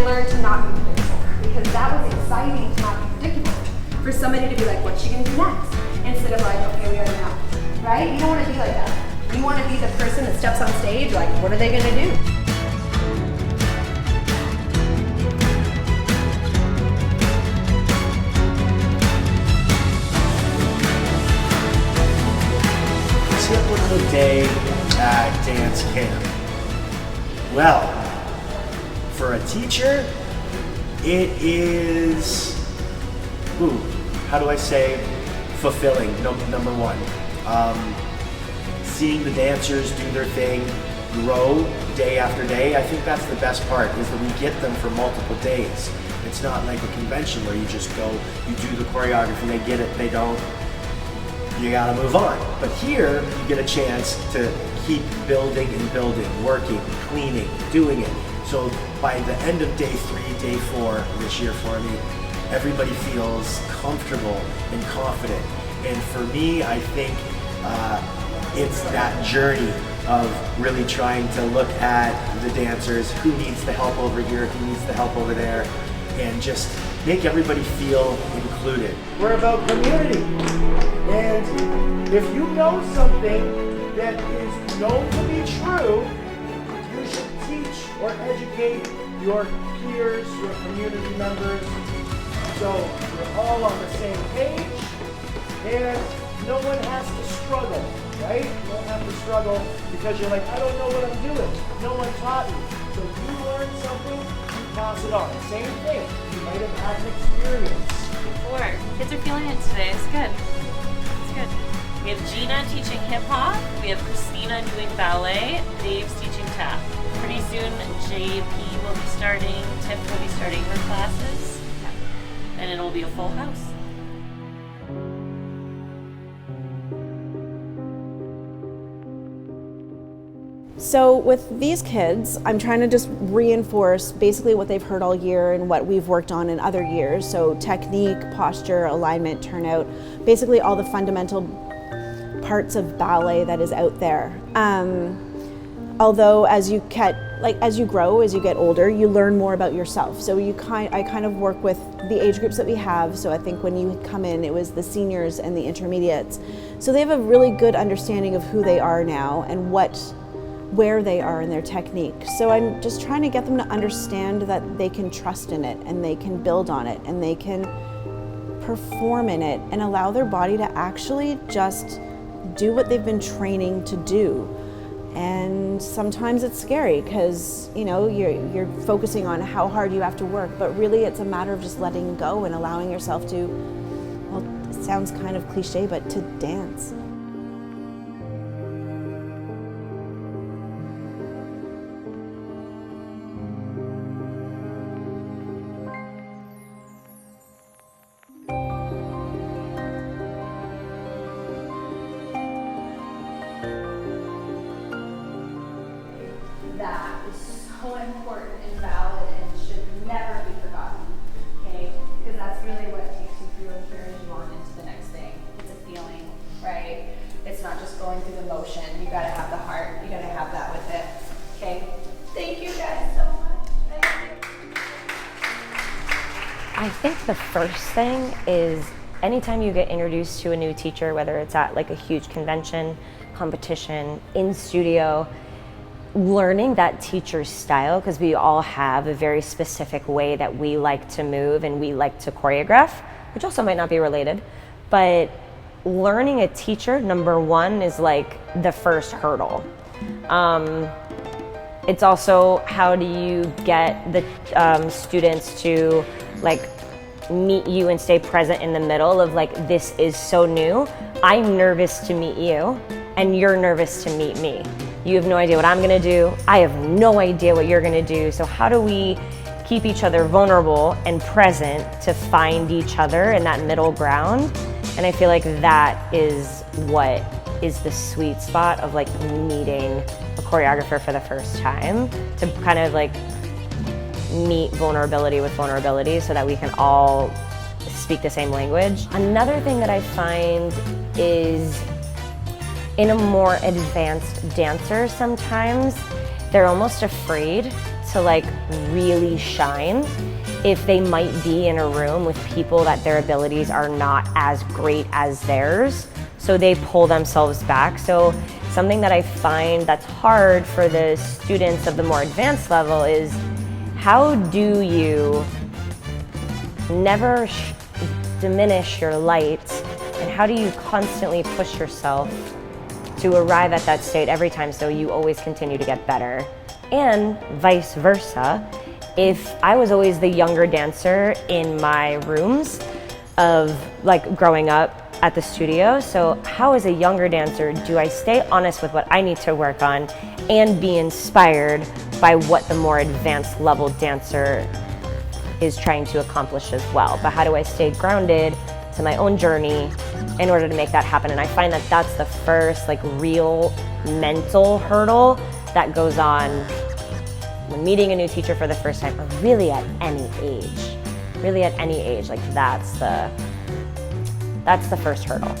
learned to not be predictable, because that was exciting to not be predictable. For somebody to be like, what's she gonna do next? Instead of like, okay, we already know, right? You don't wanna be like that. You wanna be the person that steps on stage, like, what are they gonna do? Typical day at dance camp. Well, for a teacher, it is, how do I say, fulfilling, number one. Seeing the dancers do their thing, grow day after day, I think that's the best part, is that we get them for multiple days. It's not like a convention where you just go, you do the choreography, they get it, they don't, you gotta move on. But here, you get a chance to keep building and building, working, cleaning, doing it. So by the end of day 3, day 4 this year for me, everybody feels comfortable and confident. And for me, I think it's that journey of really trying to look at the dancers, who needs the help over here, who needs the help over there, and just make everybody feel included. We're about community. And if you know something that is known to be true, you should teach or educate your peers, your community members, so we're all on the same page and no one has to struggle, right? You don't have to struggle because you're like, I don't know what I'm doing. No one taught me. So if you learn something, you pass it on. Same thing. You might have had an experience. Before. Kids are feeling it today. It's good. It's good. We have Gina teaching hip hop. We have Kristina doing ballet. Dave's teaching tap. Pretty soon, JP will be starting. Tiff will be starting her classes. And it'll be a full house. So with these kids, I'm trying to just reinforce basically what they've heard all year and what we've worked on in other years. So technique, posture, alignment, turnout, basically all the fundamental parts of ballet that is out there. Although as you grow, as you get older, you learn more about yourself. So I kind of work with the age groups that we have. So I think when you come in, it was the seniors and the intermediates. So they have a really good understanding of who they are now and where they are in their technique. So I'm just trying to get them to understand that they can trust in it and they can build on it and they can perform in it and allow their body to actually just do what they've been training to do. And sometimes it's scary because you're focusing on how hard you have to work, but really it's a matter of just letting go and allowing yourself to, well, it sounds kind of cliche, but to dance. That is so important and valid and should never be forgotten, okay? Because that's really what takes you through and carries you on into the next thing. It's a feeling, right? It's not just going through the motion. You gotta have the heart. You gotta have that with it, okay? Thank you guys so much. Thank you. I think the first thing is anytime you get introduced to a new teacher, whether it's at like a huge convention, competition, in studio, learning that teacher's style, because we all have a very specific way that we like to move and we like to choreograph, which also might not be related, but learning a teacher, number one, is like the first hurdle. It's also how do you get the students to like meet you and stay present in the middle of like, this is so new. I'm nervous to meet you and you're nervous to meet me. You have no idea what I'm gonna do. I have no idea what you're gonna do. So how do we keep each other vulnerable and present to find each other in that middle ground? And I feel like that is what is the sweet spot of like meeting a choreographer for the first time, to kind of like meet vulnerability with vulnerability so that we can all speak the same language. Another thing that I find is in a more advanced dancer, sometimes they're almost afraid to like really shine if they might be in a room with people that their abilities are not as great as theirs. So they pull themselves back. So something that I find that's hard for the students of the more advanced level is, how do you never diminish your light, and how do you constantly push yourself to arrive at that state every time so you always continue to get better? And vice versa. If I was always the younger dancer in my rooms of like growing up at the studio, so how as a younger dancer do I stay honest with what I need to work on and be inspired by what the more advanced level dancer is trying to accomplish as well? But how do I stay grounded to my own journey in order to make that happen? And I find that that's the first like real mental hurdle that goes on when meeting a new teacher for the first time, or really at any age. Really at any age, like that's the first hurdle.